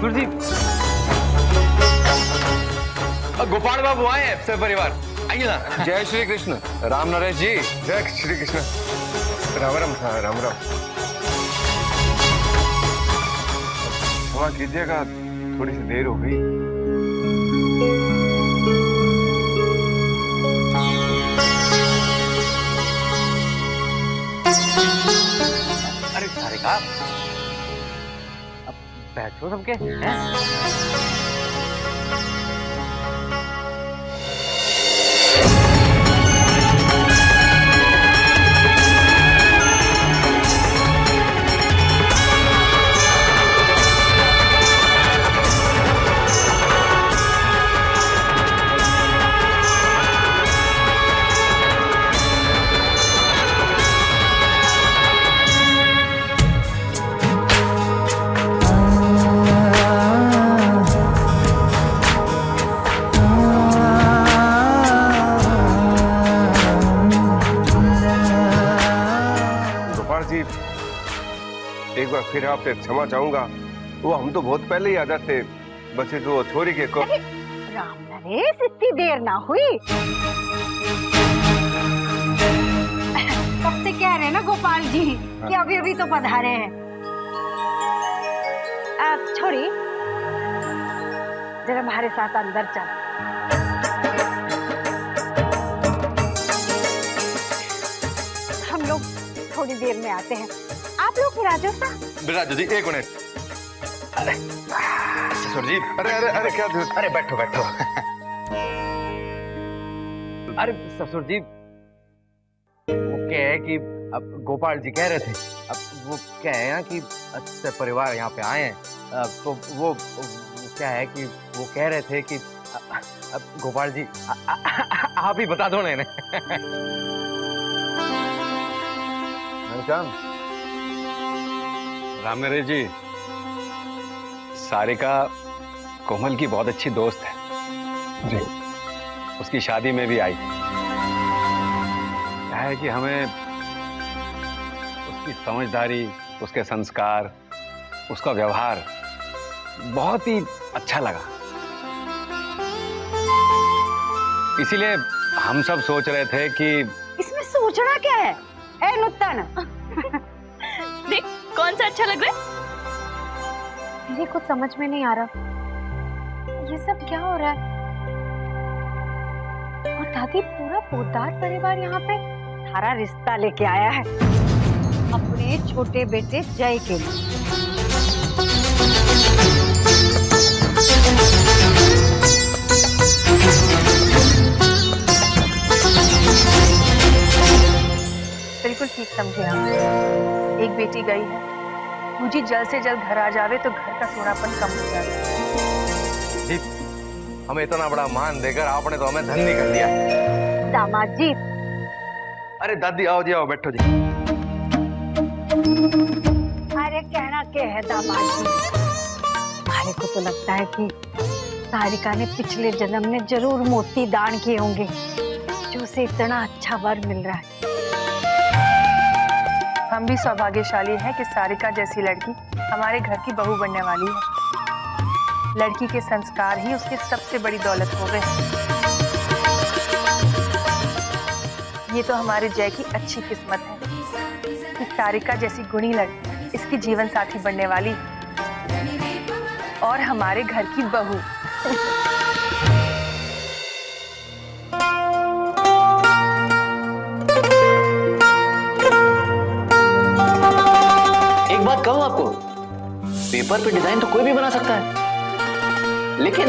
ससुर जी, गोपाल बाबू आए हैं सब परिवार, आइए ना। जय श्री कृष्ण। राम नरेश जी। जय श्री कृष्ण। राम राम था, राम राम। क्षमा कीजिएगा, थोड़ी सी देर हो गई। अरे सारिका, अब बैठो सबके हैं? एक बार फिर आपसे क्षमा चाहूंगा। वो हम तो बहुत पहले ही आ जाते, बस इस वो छोरी के को। राम नरेश, इतनी देर ना हुई। कब से कह रहे हैं ना गोपाल जी कि अभी अभी तो पधारे हैं। छोड़ी, जरा हमारे साथ अंदर चल। हम लोग थोड़ी देर में आते हैं, आप लोग विराजो सा। विराजो जी, एक मिनट। अरे ससुर जी, अरे अरे अरे क्या धूत? अरे बैठो बैठो। अरे ससुर जी, वो क्या है कि अब गोपाल जी कह रहे थे, अब वो क्या है ना कि अच्छे परिवार यहाँ पे आए हैं, तो वो क्या है कि वो कह रहे थे कि अब गोपाल जी आप ही बता दो ना इन्हें। राम नरेश जी, सारिका कोमल की बहुत अच्छी दोस्त है जी। उसकी शादी में भी आई। क्या है कि हमें उसकी समझदारी, उसके संस्कार, उसका व्यवहार बहुत ही अच्छा लगा। इसीलिए हम सब सोच रहे थे कि इसमें सोचना क्या है? ए नुत्तन, देख कौन सा अच्छा लग रहा है? मुझे कुछ समझ में नहीं आ रहा, ये सब क्या हो रहा है? और दादी, पूरा पोद्दार परिवार यहाँ पे थारा रिश्ता लेके आया है अपने छोटे बेटे जय के लिए। बिल्कुल ठीक समझे हम। एक बेटी गई है, मुझे जल्द से जल्द घर आ जावे तो घर का सोनापन कम हो जाए। जी, हमें इतना बड़ा मान देकर आपने तो हमें धन्य कर दिया। दामाद जी। अरे दादी, आओ जी, आओ बैठो जी। अरे कहना क्या है दामाद जी, हमारे को तो लगता है कि सारिका ने पिछले जन्म में जरूर मोती दान किए होंगे, जो उसे इतना अच्छा वर मिल रहा है। हम भी सौभाग्यशाली हैं कि सारिका जैसी लड़की हमारे घर की बहू बनने वाली है। लड़की के संस्कार ही उसकी सबसे बड़ी दौलत हो गए। ये तो हमारे जय की अच्छी किस्मत है कि सारिका जैसी गुणी लड़की इसकी जीवन साथी बनने वाली और हमारे घर की बहू। एक बात कहूं आपको, पेपर पे डिजाइन तो कोई भी बना सकता है, लेकिन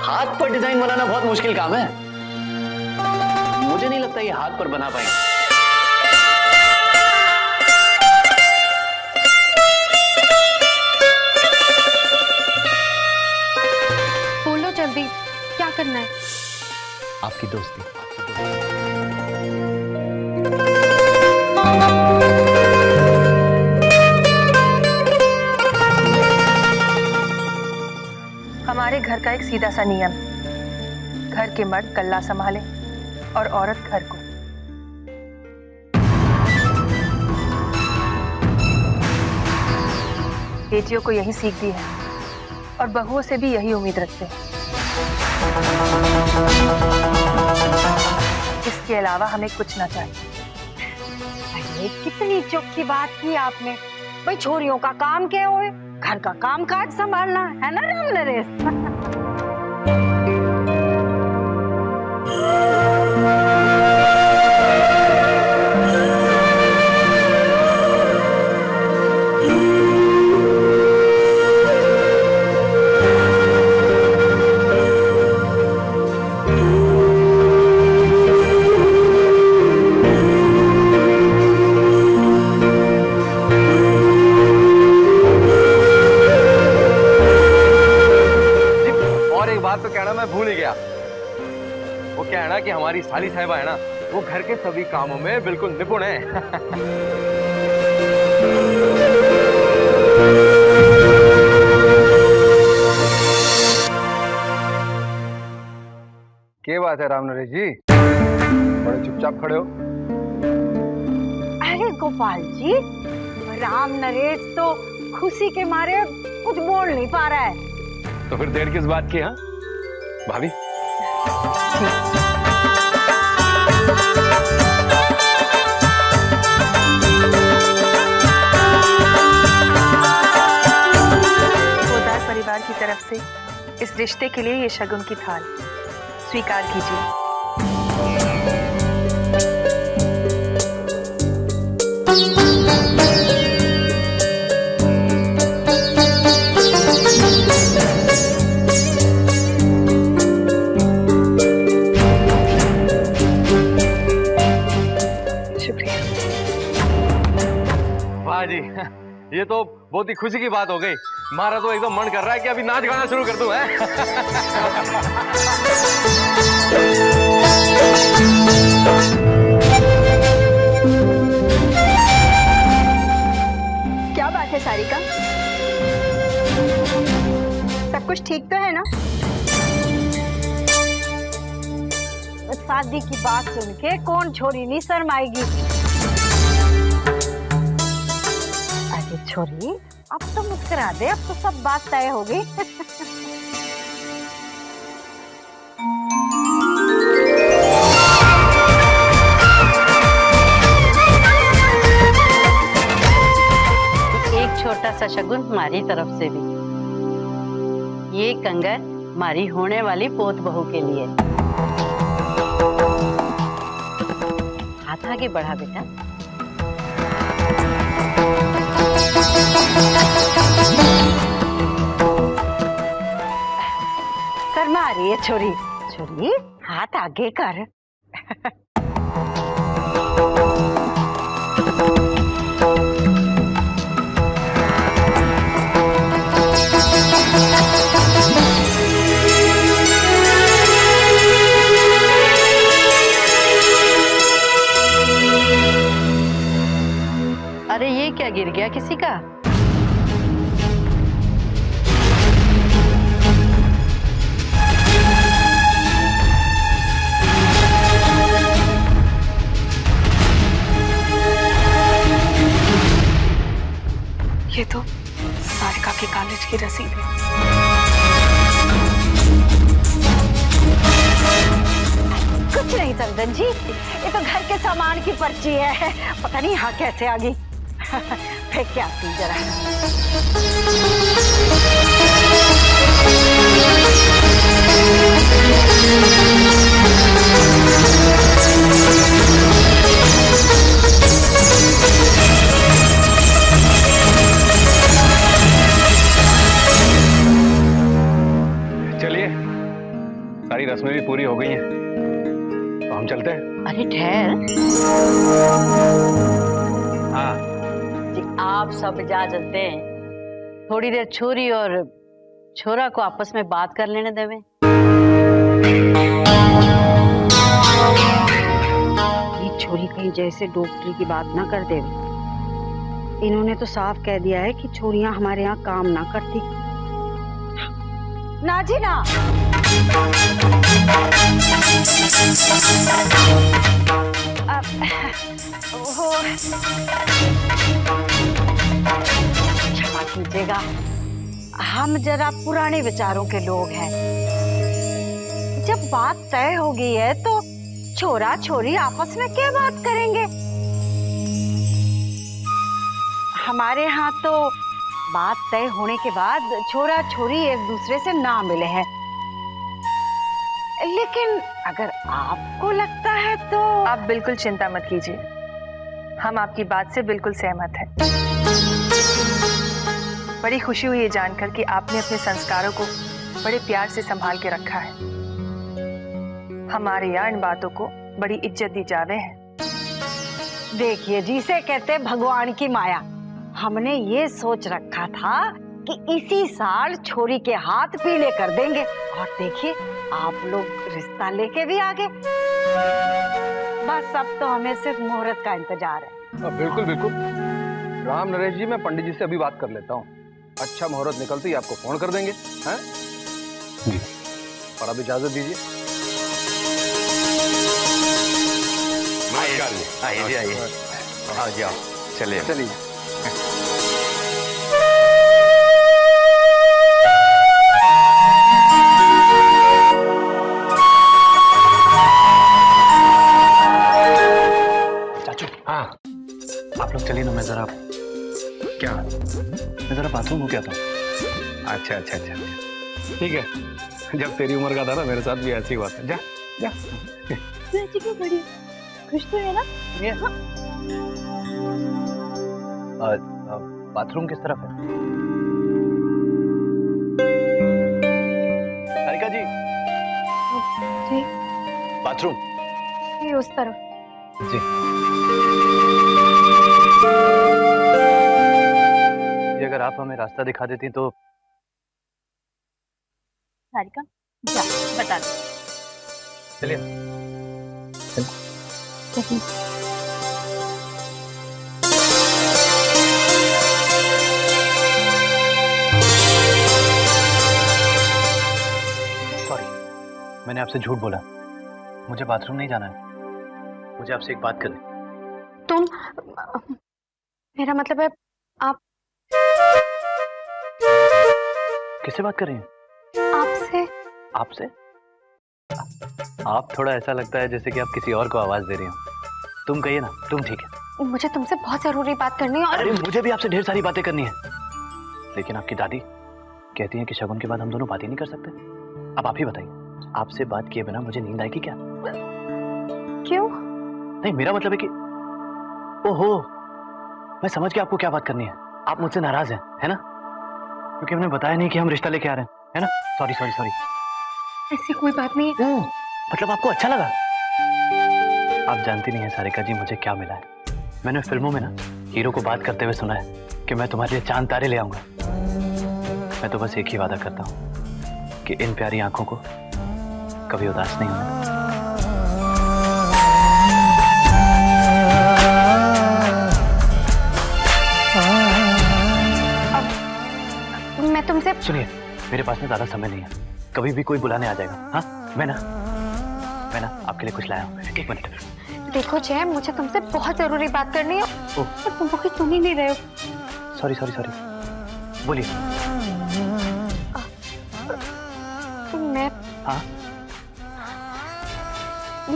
हाथ पर डिजाइन बनाना बहुत मुश्किल काम है। मुझे नहीं लगता ये हाथ पर बना पाएंगे। बोलो जल्दी, क्या करना है? आपकी दोस्ती। हमारे घर का एक सीधा सा नियम, घर के मर्द गल्ला संभाले और औरत घर को। बेटियों को यही सीख दी है और बहुओं से भी यही उम्मीद रखते हैं। इसके अलावा हमें कुछ ना चाहिए। अरे कितनी चोखी बात की आपने। भाई छोरियों का काम क्या हो, घर का काम काज संभालना है ना राम नरेश। बात तो कहना मैं भूल ही गया। वो क्या है ना कि हमारी साली साहिबा है ना, वो घर के सभी कामों में बिल्कुल निपुण है। क्या बात है राम नरेश जी, बड़े चुपचाप खड़े हो? अरे गोपाल जी, राम नरेश तो खुशी के मारे कुछ बोल नहीं पा रहा है। तो फिर देर किस बात की? हाँ भाभी, पोदार परिवार की तरफ से इस रिश्ते के लिए ये शगुन की थाल स्वीकार कीजिए। जी, ये तो बहुत ही खुशी की बात हो गई। हमारा तो एकदम मन कर रहा है कि अभी नाच गाना शुरू कर दूं। है क्या बात है सारिका, सब कुछ ठीक तो है ना? शादी की बात सुन के कौन छोरी नहीं शर्माएगी। छोरी अब तो मुस्कुरा दे, अब तो सब बात तय हो गई। एक छोटा सा शगुन हमारी तरफ से भी। ये कंगन हमारी होने वाली पोत बहू के लिए। हाथ आगे बढ़ा बेटा। शर्मा रही है छोरी। छोरी हाथ आगे कर। अरे ये क्या गिर गया किसी का? ये तो सारिका के कॉलेज की रसीद है। कुछ नहीं चंदन जी, ये तो घर के सामान की पर्ची है। पता नहीं यहाँ कैसे आ गई। फेंक के आती जरा। चलिए, सारी रस्में भी पूरी हो गई हैं, तो हम चलते हैं। अरे ठहर। हाँ जी, आप सब जा चलते हैं। थोड़ी देर छोरी और छोरा को आपस में बात कर लेने देवे। ये छोरी कहीं जैसे डॉक्टरी की बात ना कर देवे। इन्होंने तो साफ कह दिया है कि छोरियां हमारे यहाँ काम ना करती। ना जी ना। वो क्षमा कीजिएगा, हम जरा पुराने विचारों के लोग हैं। जब बात तय हो गई है तो छोरा छोरी आपस में क्या बात करेंगे। हमारे यहाँ तो बात तय होने के बाद छोरा छोरी एक दूसरे से ना मिले हैं। लेकिन अगर आपको लगता है तो आप बिल्कुल चिंता मत कीजिए, हम आपकी बात से बिल्कुल सहमत हैं। बड़ी खुशी हुई ये जानकर कि आपने अपने संस्कारों को बड़े प्यार से संभाल के रखा है। हमारे यहाँ इन बातों को बड़ी इज्जत दी जावे है। देखिए, जिसे कहते भगवान की माया, हमने ये सोच रखा था कि इसी साल छोरी के हाथ पीले कर देंगे, और देखिए आप लोग रिश्ता लेके भी आ गए। बस अब तो हमें सिर्फ मुहूर्त का इंतजार है। बिल्कुल बिल्कुल। राम नरेश जी, मैं पंडित जी से अभी बात कर लेता हूँ। अच्छा मुहूर्त निकलते ही आपको फोन कर देंगे, हैं? जी। और अब इजाजत दीजिए। आइए आइए, आओ जाओ, चलिए चलिए। चाचू, हाँ आप लोग चलिए ना, मैं जरा बाथरूम हो गया था। अच्छा अच्छा अच्छा, ठीक है, जब तेरी उम्र का था ना, मेरे साथ भी ऐसी बात है। जा जा। क्यों बड़ी खुश तो है ना? बाथरूम किस तरफ है? सारिका जी, जी बाथरूम ये उस तरफ। जी। ये अगर आप हमें रास्ता दिखा देती तो। सारिका जा, बता दो। चलिए। सॉरी, मैंने आपसे झूठ बोला। मुझे बाथरूम नहीं जाना है, मुझे आपसे एक बात करनी। तुम, मेरा मतलब है आप। किससे बात कर रही हैं? आपसे। आपसे? आप थोड़ा ऐसा लगता है जैसे कि आप किसी और को आवाज दे रही हो। तुम कहिए ना, तुम ठीक है। मुझे तुमसे बहुत जरूरी बात करनी है। और अरे मुझे भी आपसे ढेर सारी बातें करनी है, लेकिन आपकी दादी कहती हैं कि शगुन के बाद हम दोनों बात ही नहीं कर सकते। अब आप ही बताइए, आपसे बात किए बिना मुझे नींद आएगी क्या? क्यों? नहीं, मेरा मतलब है कि ओहो, मैं समझ गया आपको क्या बात करनी है। आप मुझसे नाराज हैं, है ना? क्योंकि हमने बताया नहीं कि हम रिश्ता लेके आ रहे हैं, है ना? Sorry sorry sorry. ऐसी कोई बात नहीं है। मतलब आपको अच्छा लगा? आप जानती नहीं है सारिका जी, मुझे क्या मिला है। मैंने फिल्मों में ना हीरो को बात करते हुए सुना है कि मैं तुम्हारे लिए चांद तारे ले आऊंगा। मैं तो बस एक ही वादा करता हूँ कि इन प्यारी आंखों को कभी उदास नहीं होना। मैं तुमसे। सुनिए, मेरे पास में ज्यादा समय नहीं है, कभी भी कोई बुलाने आ जाएगा। हाँ, मैं ना आपके लिए कुछ लाया हूँ। एक मिनट। देखो जय, मुझे तुमसे बहुत जरूरी बात करनी है, पर तुम कोई सुन ही नहीं रहे हो। सॉरी सॉरी सॉरी, बोलिए।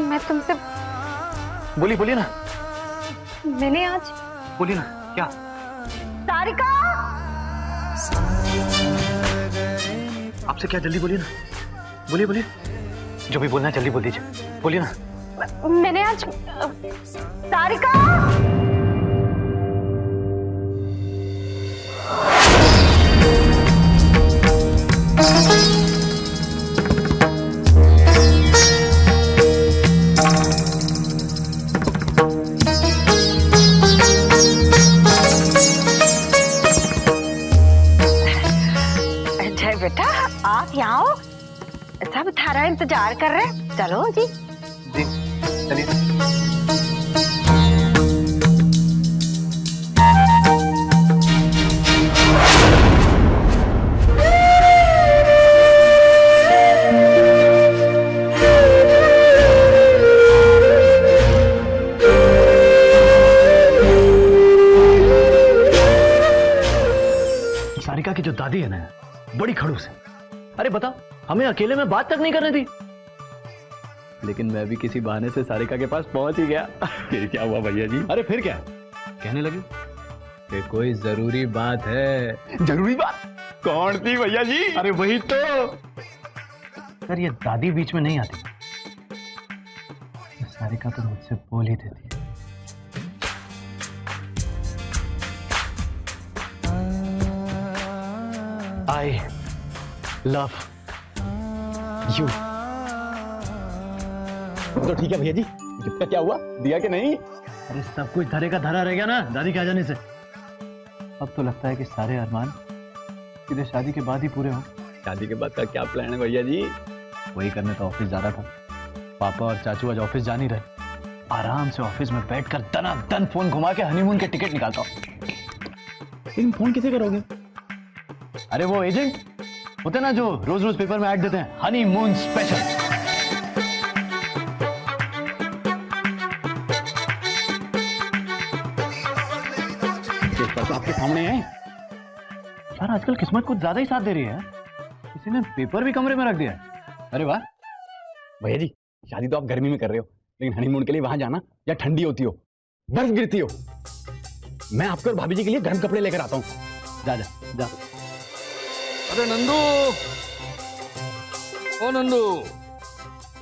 मैं तुमसे। बोलिए बोलिए ना। मैंने आज। बोलिए ना, क्या? सारिका! आपसे क्या? जल्दी बोलिए ना, बोलिए बोलिए, जो भी बोलना है जल्दी बोल दीजिए, बोलिए ना। मैंने आज। सारिका! जय बेटा, आप यहाँ आओ, सब थारा इंतजार कर रहे हैं। चलो जी। जी चलिए। सारिका की जो दादी है ना, बड़ी खड़ूस है। अरे बताओ, हमें अकेले में बात तक नहीं करनी थी, लेकिन मैं भी किसी बहाने से सारिका के पास पहुंच ही गया। फिर क्या हुआ भैया जी? अरे फिर क्या, कहने लगी कि कोई जरूरी बात है। जरूरी बात? कौन थी भैया जी? अरे वही तो। सर ये दादी बीच में नहीं आती, सारिका तो मुझसे बोल ही देती है। I love you. तो ठीक है भैया जी, गिफ्ट का क्या हुआ, दिया कि नहीं? अरे सब कुछ धरे का धरा रह गया ना दादी के आ जाने से। अब तो लगता है कि सारे अरमान सीधे शादी के बाद ही पूरे हों। शादी के बाद का क्या प्लान है भैया जी? वही करने तो ऑफिस जा रहा था। पापा और चाचू आज ऑफिस जा नहीं रहे, आराम से ऑफिस में बैठकर दनादन फोन घुमा के हनीमून के टिकट निकालता हूँ। लेकिन फोन किसे करोगे? अरे वो एजेंट होते ना जो रोज रोज पेपर में ऐड देते हैं, हनीमून स्पेशल। पेपर तो आपके सामने है यार, आजकल किस्मत कुछ ज्यादा ही साथ दे रही है। किसी ने पेपर भी कमरे में रख दिया है। अरे वाह भैया जी, शादी तो आप गर्मी में कर रहे हो, लेकिन हनीमून के लिए वहां जाना या ठंडी होती हो, बर्फ गिरती हो, मैं आपके और भाभी जी के लिए गर्म कपड़े लेकर आता हूँ। जा जा जा। अरे नंदू, ओ नंदू,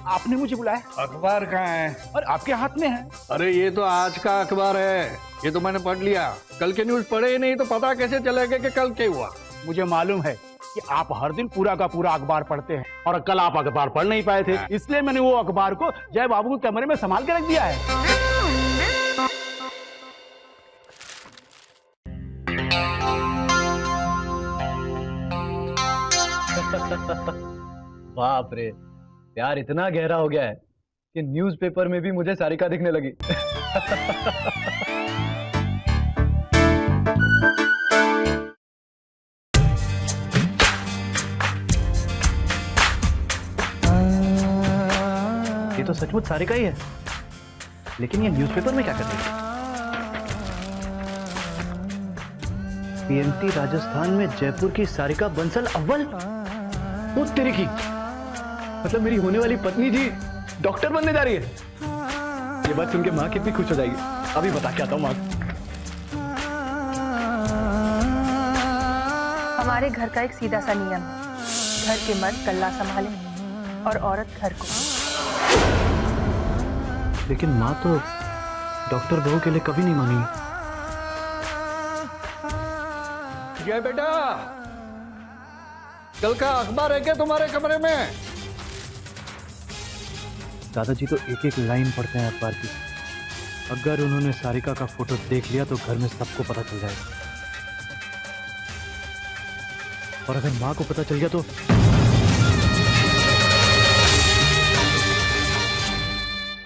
आपने मुझे बुलाया? अखबार कहाँ है? और आपके हाथ में है। अरे ये तो आज का अखबार है, ये तो मैंने पढ़ लिया। कल के न्यूज पढ़े ही नहीं तो पता कैसे चलेगा कि कल क्या हुआ? मुझे मालूम है कि आप हर दिन पूरा का पूरा अखबार पढ़ते हैं, और कल आप अखबार पढ़ नहीं पाए थे, इसलिए मैंने वो अखबार को जय बाबू के कमरे में संभाल के रख दिया है। बाप रे, प्यार इतना गहरा हो गया है कि न्यूज़पेपर में भी मुझे सारिका दिखने लगी। ये तो सचमुच सारिका ही है, लेकिन ये न्यूज़पेपर में क्या कर रही है? पीएमटी राजस्थान में जयपुर की सारिका बंसल अव्वल। वो तेरी की, मतलब मेरी होने वाली पत्नी जी डॉक्टर बनने जा रही है। ये बात सुन के माँ कितनी खुश हो जाएगी। अभी बता के आता हूँ माँ। हमारे घर का एक सीधा सा नियम है, घर के मर्द कल्ला संभाले और औरत घर को। लेकिन माँ तो डॉक्टर बहू के लिए कभी नहीं मांगी। जय बेटा, कल का अखबार है क्या तुम्हारे कमरे में? दादाजी तो एक एक लाइन पढ़ते हैं अखबार की। अगर उन्होंने सारिका का फोटो देख लिया तो घर में सबको पता चल जाएगा, और अगर माँ को पता चल गया तो